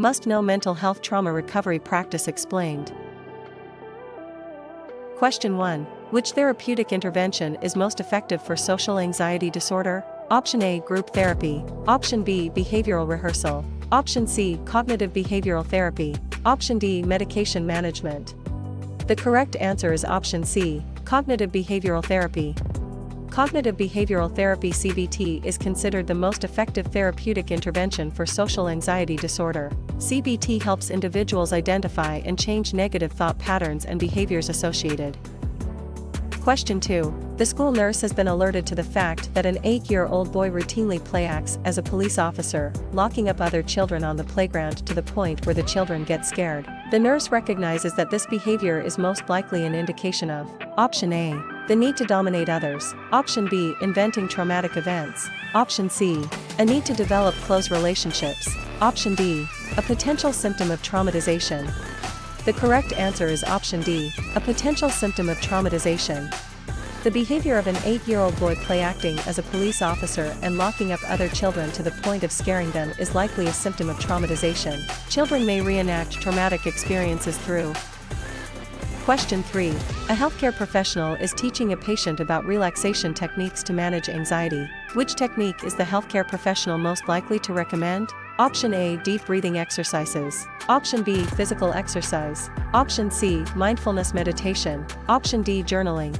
Must know mental health trauma recovery practice explained. Question 1. Which therapeutic intervention is most effective for social anxiety disorder? Option A. Group therapy. Option B. Behavioral rehearsal. Option C. Cognitive behavioral therapy. Option D. Medication management. The correct answer is option C. Cognitive behavioral therapy. Cognitive behavioral therapy (CBT) is considered the most effective therapeutic intervention for social anxiety disorder. CBT helps individuals identify and change negative thought patterns and behaviors associated. Question 2. The school nurse has been alerted to the fact that an 8-year-old boy routinely play acts as a police officer, locking up other children on the playground to the point where the children get scared. The nurse recognizes that this behavior is most likely an indication of Option A. The need to dominate others. Option B. Inventing traumatic events. Option C. A need to develop close relationships. Option D. A potential symptom of traumatization. The correct answer is option D. A potential symptom of traumatization. The behavior of an 8-year-old boy play acting as a police officer and locking up other children to the point of scaring them is likely a symptom of traumatization. Children may reenact traumatic experiences through. Question 3. A healthcare professional is teaching a patient about relaxation techniques to manage anxiety. Which technique is the healthcare professional most likely to recommend? Option A. Deep breathing exercises. Option B. Physical exercise. Option C. Mindfulness meditation. Option D. Journaling.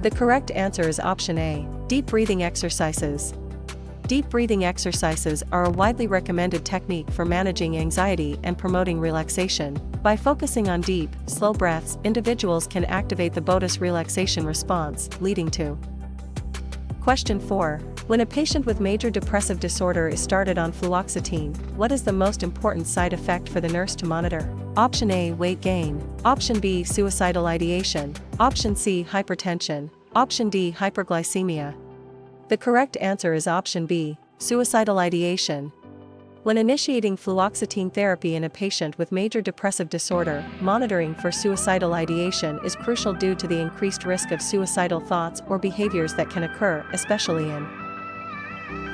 The correct answer is option A. Deep breathing exercises. Deep breathing exercises are a widely recommended technique for managing anxiety and promoting relaxation. By focusing on deep, slow breaths, individuals can activate the botus relaxation response, leading to. Question 4. When a patient with major depressive disorder is started on fluoxetine, what is the most important side effect for the nurse to monitor? Option A. Weight gain. Option B. Suicidal ideation. Option C. Hypertension. Option D. Hyperglycemia. The correct answer is option B. Suicidal ideation. When initiating fluoxetine therapy in a patient with major depressive disorder, monitoring for suicidal ideation is crucial due to the increased risk of suicidal thoughts or behaviors that can occur, especially in.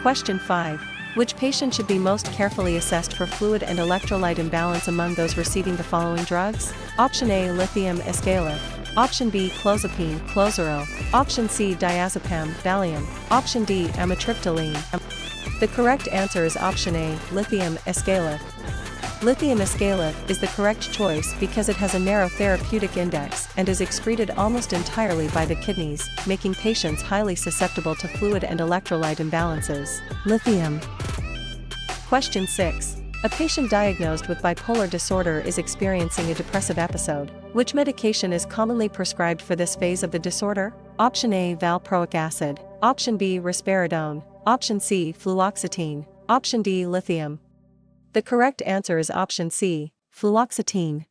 Question 5. Which patient should be most carefully assessed for fluid and electrolyte imbalance among those receiving the following drugs? Option A. Lithium escalate. Option B. Clozapine, Clozaril. Option C. Diazepam, Valium. Option D. Amitriptyline. The correct answer is option A. Lithium escalate. Lithium escalate is the correct choice because it has a narrow therapeutic index and is excreted almost entirely by the kidneys, making patients highly susceptible to fluid and electrolyte imbalances. Lithium. Question 6. A patient diagnosed with bipolar disorder is experiencing a depressive episode. Which medication is commonly prescribed for this phase of the disorder? Option A. Valproic acid. Option B. Risperidone. Option C. Fluoxetine. Option D. Lithium. The correct answer is option C. Fluoxetine.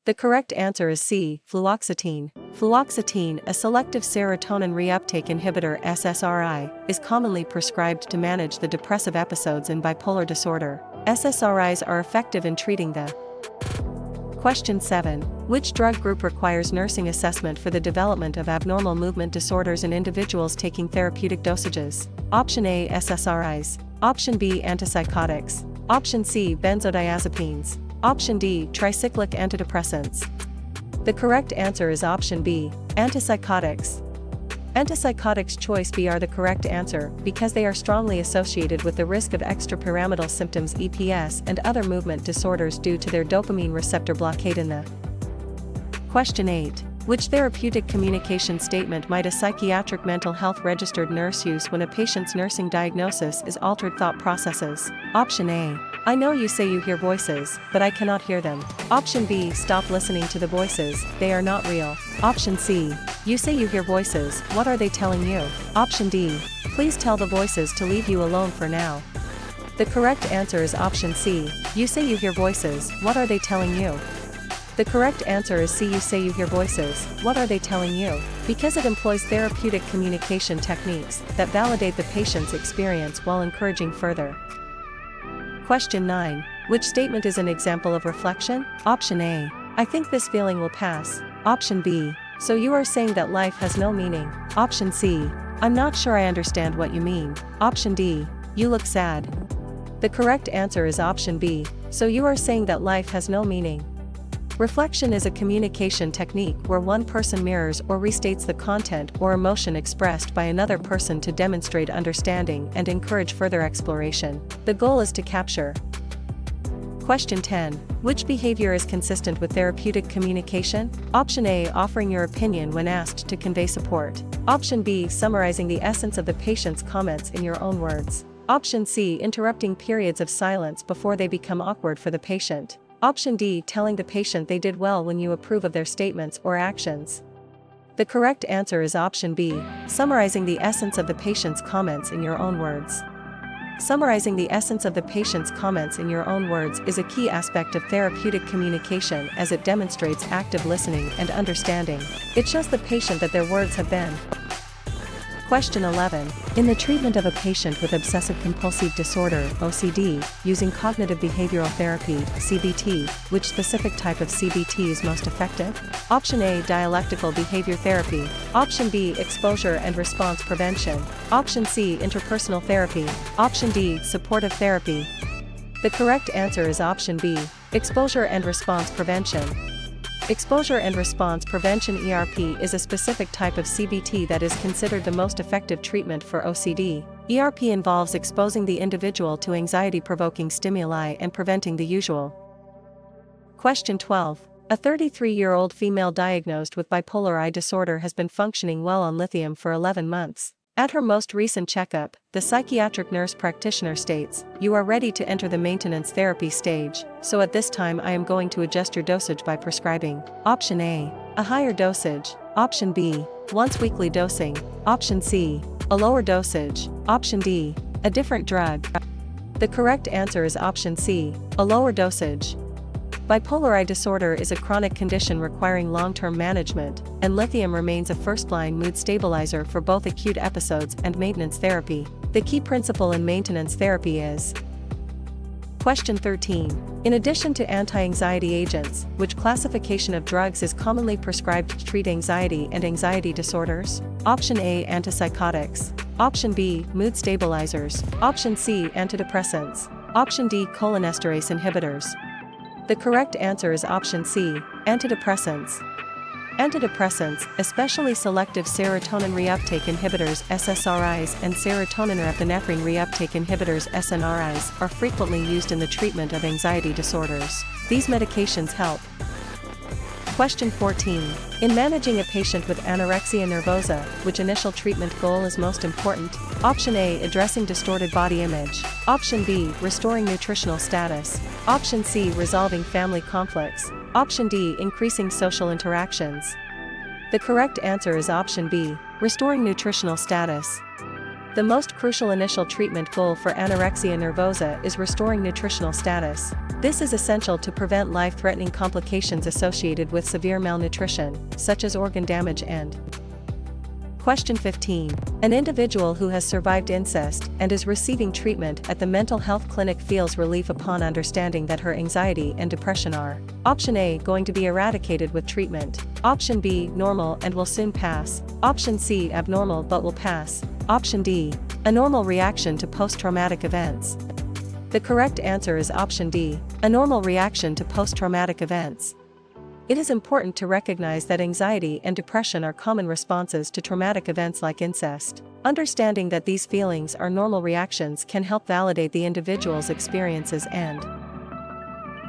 The correct answer is C. Fluoxetine. Fluoxetine, a selective serotonin reuptake inhibitor (SSRI), is commonly prescribed to manage the depressive episodes in bipolar disorder. SSRIs are effective in treating the. Question 7. Which drug group requires nursing assessment for the development of abnormal movement disorders in individuals taking therapeutic dosages? Option A. SSRIs. Option B. Antipsychotics. Option C. Benzodiazepines. Option D. Tricyclic antidepressants. The correct answer is option B. Antipsychotics. Antipsychotics choice B are the correct answer because they are strongly associated with the risk of extrapyramidal symptoms (EPS) and other movement disorders due to their dopamine receptor blockade in the. Question 8. Which therapeutic communication statement might a psychiatric mental health registered nurse use when a patient's nursing diagnosis is altered thought processes? Option A. I know you say you hear voices, but I cannot hear them. Option B. Stop listening to the voices, they are not real. Option C. You say you hear voices, what are they telling you? Option D. Please tell the voices to leave you alone for now. The correct answer is option C. You say you hear voices, what are they telling you? The correct answer is C. You say you hear voices, what are they telling you? Because it employs therapeutic communication techniques that validate the patient's experience while encouraging further. Question 9. Which statement is an example of reflection? Option A. I think this feeling will pass. Option B. So you are saying that life has no meaning. Option C. I'm not sure I understand what you mean. Option D. You look sad. The correct answer is option B. So you are saying that life has no meaning. Reflection is a communication technique where one person mirrors or restates the content or emotion expressed by another person to demonstrate understanding and encourage further exploration. The goal is to capture. Question 10. Which behavior is consistent with therapeutic communication? Option A. Offering your opinion when asked to convey support. Option B. Summarizing the essence of the patient's comments in your own words. Option C. Interrupting periods of silence before they become awkward for the patient. Option D. Telling the patient they did well when you approve of their statements or actions. The correct answer is option B. Summarizing the essence of the patient's comments in your own words. Summarizing the essence of the patient's comments in your own words is a key aspect of therapeutic communication as it demonstrates active listening and understanding. It shows the patient that their words have been. Question 11. In the treatment of a patient with obsessive-compulsive disorder (OCD), using cognitive behavioral therapy (CBT), which specific type of CBT is most effective? Option A. Dialectical behavior therapy. Option B. Exposure and response prevention. Option C. Interpersonal therapy. Option D. Supportive therapy. The correct answer is option B. Exposure and response prevention. Exposure and response prevention (ERP) is a specific type of CBT that is considered the most effective treatment for OCD. ERP involves exposing the individual to anxiety-provoking stimuli and preventing the usual. Question 12. A 33-year-old female diagnosed with bipolar I disorder has been functioning well on lithium for 11 months. At her most recent checkup, the psychiatric nurse practitioner states, "You are ready to enter the maintenance therapy stage, so at this time I am going to adjust your dosage by prescribing." Option A. A higher dosage. Option B. Once weekly dosing. Option C. A lower dosage. Option D. A different drug. The correct answer is option C. A lower dosage. Bipolar I disorder is a chronic condition requiring long-term management, and lithium remains a first-line mood stabilizer for both acute episodes and maintenance therapy. The key principle in maintenance therapy is. Question 13. In addition to anti-anxiety agents, which classification of drugs is commonly prescribed to treat anxiety and anxiety disorders? Option A. Antipsychotics. Option B. Mood stabilizers. Option C. Antidepressants. Option D. cholinesterase inhibitors. The correct answer is option C. Antidepressants. Antidepressants, especially selective serotonin reuptake inhibitors (SSRIs) and serotonin norepinephrine reuptake inhibitors (SNRIs), are frequently used in the treatment of anxiety disorders. These medications help. Question 14. In managing a patient with anorexia nervosa, which initial treatment goal is most important? Option A. Addressing distorted body image. Option B. Restoring nutritional status. Option C. Resolving family conflicts. Option D. Increasing social interactions. The correct answer is option B. Restoring nutritional status. The most crucial initial treatment goal for anorexia nervosa is restoring nutritional status. This is essential to prevent life-threatening complications associated with severe malnutrition, such as organ damage and. Question 15. An individual who has survived incest and is receiving treatment at the mental health clinic feels relief upon understanding that her anxiety and depression are. Option A. Going to be eradicated with treatment. Option B. Normal and will soon pass. Option C. Abnormal but will pass. Option D. A normal reaction to post-traumatic events. The correct answer is option D. A normal reaction to post-traumatic events. It is important to recognize that anxiety and depression are common responses to traumatic events like incest. Understanding that these feelings are normal reactions can help validate the individual's experiences and.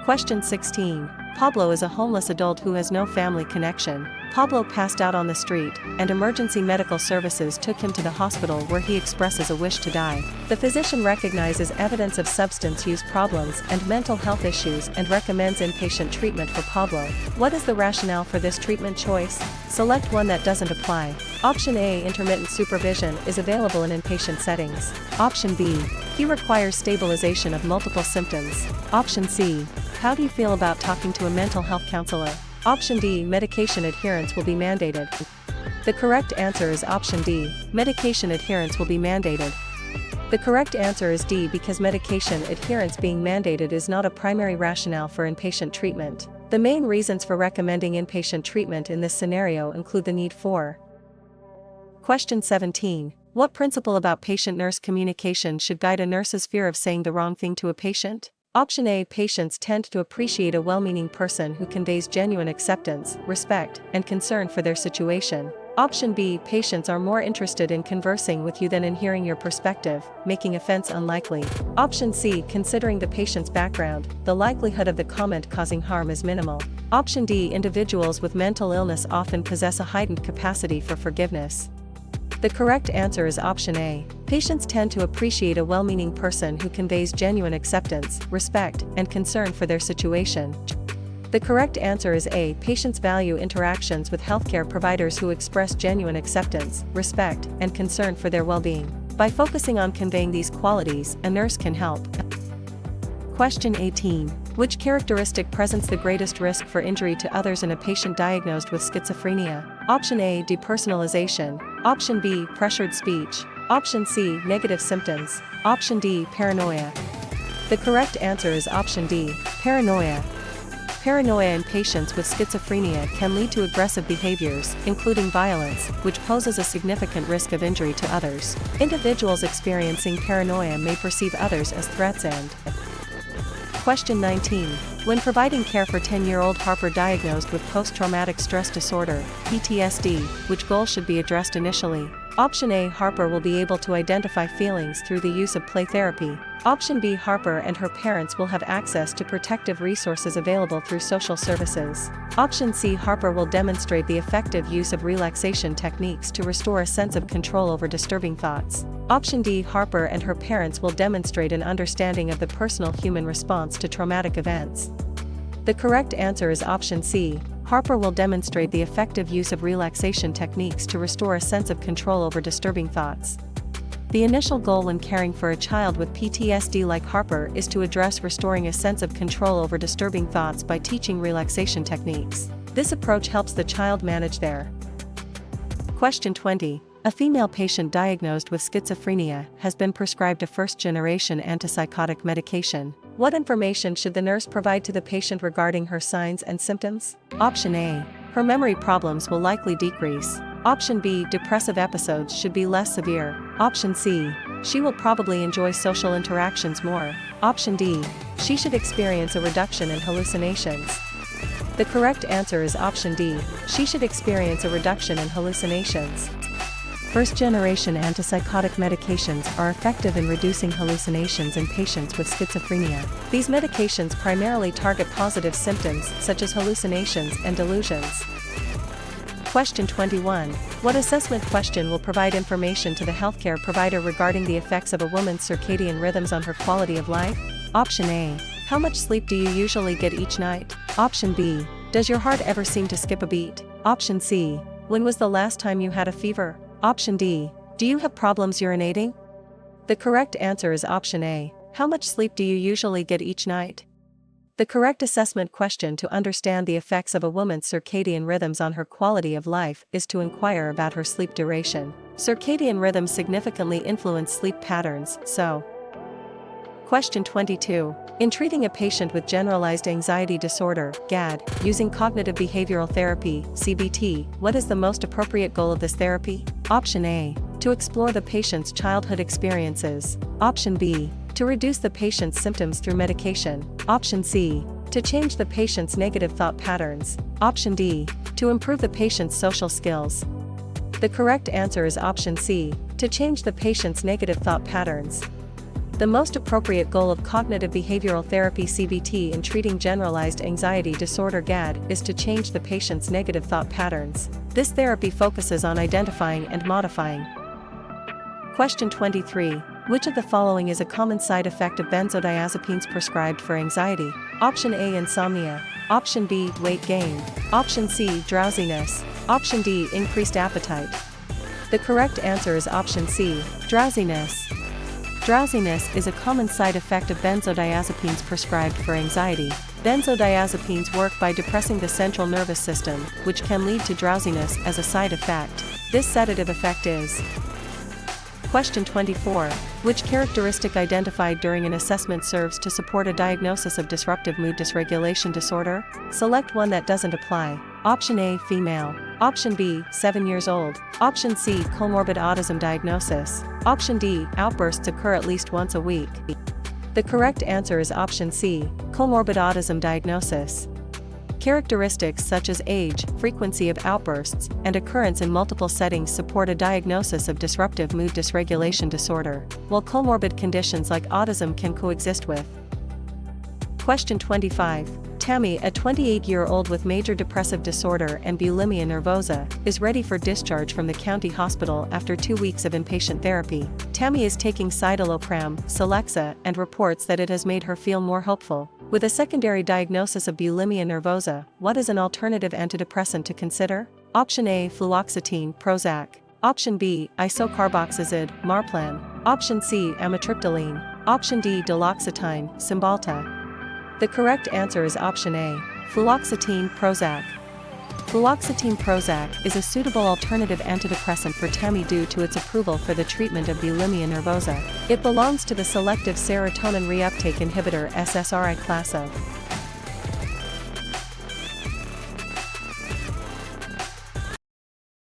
Question 16. Pablo is a homeless adult who has no family connection. Pablo passed out on the street, and emergency medical services took him to the hospital where he expresses a wish to die. The physician recognizes evidence of substance use problems and mental health issues and recommends inpatient treatment for Pablo. What is the rationale for this treatment choice? Select one that doesn't apply. Option A. Intermittent supervision is available in inpatient settings. Option B. He requires stabilization of multiple symptoms. Option C. How do you feel about talking to a mental health counselor? Option D. Medication adherence will be mandated. The correct answer is option D. Medication adherence will be mandated. The correct answer is D because medication adherence being mandated is not a primary rationale for inpatient treatment. The main reasons for recommending inpatient treatment in this scenario include the need for. Question 17. What principle about patient-nurse communication should guide a nurse's fear of saying the wrong thing to a patient? Option A. Patients tend to appreciate a well-meaning person who conveys genuine acceptance, respect, and concern for their situation. Option B. Patients are more interested in conversing with you than in hearing your perspective, making offense unlikely. Option C. Considering the patient's background, the likelihood of the comment causing harm is minimal. Option D. Individuals with mental illness often possess a heightened capacity for forgiveness. The correct answer is option A. Patients tend to appreciate a well-meaning person who conveys genuine acceptance, respect, and concern for their situation. The correct answer is A. Patients value interactions with healthcare providers who express genuine acceptance, respect, and concern for their well-being. By focusing on conveying these qualities, a nurse can help. Question 18. Which characteristic presents the greatest risk for injury to others in a patient diagnosed with schizophrenia? Option A. Depersonalization. Option B. Pressured speech. Option C. Negative symptoms. Option D. Paranoia. The correct answer is option D. Paranoia. Paranoia in patients with schizophrenia can lead to aggressive behaviors, including violence, which poses a significant risk of injury to others. Individuals experiencing paranoia may perceive others as threats and. Question 19. When providing care for 10-year-old Harper diagnosed with post-traumatic stress disorder, PTSD, which goal should be addressed initially? Option A. Harper will be able to identify feelings through the use of play therapy. Option B. Harper and her parents will have access to protective resources available through social services. Option C. Harper will demonstrate the effective use of relaxation techniques to restore a sense of control over disturbing thoughts. Option D. Harper and her parents will demonstrate an understanding of the personal human response to traumatic events. The correct answer is option C. Harper will demonstrate the effective use of relaxation techniques to restore a sense of control over disturbing thoughts. The initial goal when caring for a child with PTSD like Harper is to address restoring a sense of control over disturbing thoughts by teaching relaxation techniques. This approach helps the child manage their. Question 20. A female patient diagnosed with schizophrenia has been prescribed a first-generation antipsychotic medication. What information should the nurse provide to the patient regarding her signs and symptoms? Option A. Her memory problems will likely decrease. Option B. Depressive episodes should be less severe. Option C. She will probably enjoy social interactions more. Option D. She should experience a reduction in hallucinations. The correct answer is option D. She should experience a reduction in hallucinations. First-generation antipsychotic medications are effective in reducing hallucinations in patients with schizophrenia. These medications primarily target positive symptoms such as hallucinations and delusions. Question 21. What assessment question will provide information to the healthcare provider regarding the effects of a woman's circadian rhythms on her quality of life? Option A. How much sleep do you usually get each night? Option B. Does your heart ever seem to skip a beat? Option C. When was the last time you had a fever? Option D. Do you have problems urinating? The correct answer is option A. How much sleep do you usually get each night? The correct assessment question to understand the effects of a woman's circadian rhythms on her quality of life is to inquire about her sleep duration. Circadian rhythms significantly influence sleep patterns, so. Question 22. In treating a patient with generalized anxiety disorder, GAD, using cognitive behavioral therapy, CBT, what is the most appropriate goal of this therapy? Option A. To explore the patient's childhood experiences. Option B. To reduce the patient's symptoms through medication. Option C. To change the patient's negative thought patterns. Option D. To improve the patient's social skills. The correct answer is option C. To change the patient's negative thought patterns. The most appropriate goal of cognitive behavioral therapy CBT in treating generalized anxiety disorder GAD is to change the patient's negative thought patterns. This therapy focuses on identifying and modifying. Question 23. Which of the following is a common side effect of benzodiazepines prescribed for anxiety? Option A. Insomnia. Option B. Weight gain. Option C. Drowsiness. Option D. Increased appetite. The correct answer is option C. Drowsiness. Drowsiness is a common side effect of benzodiazepines prescribed for anxiety. Benzodiazepines work by depressing the central nervous system, which can lead to drowsiness as a side effect. This sedative effect is. Question 24. Which characteristic identified during an assessment serves to support a diagnosis of disruptive mood dysregulation disorder? Select one that doesn't apply. Option A. Female. Option B. 7 years old. Option C. Comorbid autism diagnosis. Option D. Outbursts occur at least once a week. The correct answer is option C, comorbid autism diagnosis. Characteristics such as age, frequency of outbursts, and occurrence in multiple settings support a diagnosis of disruptive mood dysregulation disorder, while comorbid conditions like autism can coexist with. Question 25. Tammy, a 28-year-old with major depressive disorder and bulimia nervosa, is ready for discharge from the county hospital after 2 weeks of inpatient therapy. Tammy is taking citalopram, Celexa, and reports that it has made her feel more hopeful. With a secondary diagnosis of bulimia nervosa, what is an alternative antidepressant to consider? Option A, fluoxetine, Prozac. Option B, isocarboxazid, Marplan. Option C, amitriptyline. Option D, duloxetine, Cymbalta. The correct answer is option A, fluoxetine Prozac. Fluoxetine Prozac is a suitable alternative antidepressant for Tammy due to its approval for the treatment of bulimia nervosa. It belongs to the selective serotonin reuptake inhibitor SSRI class of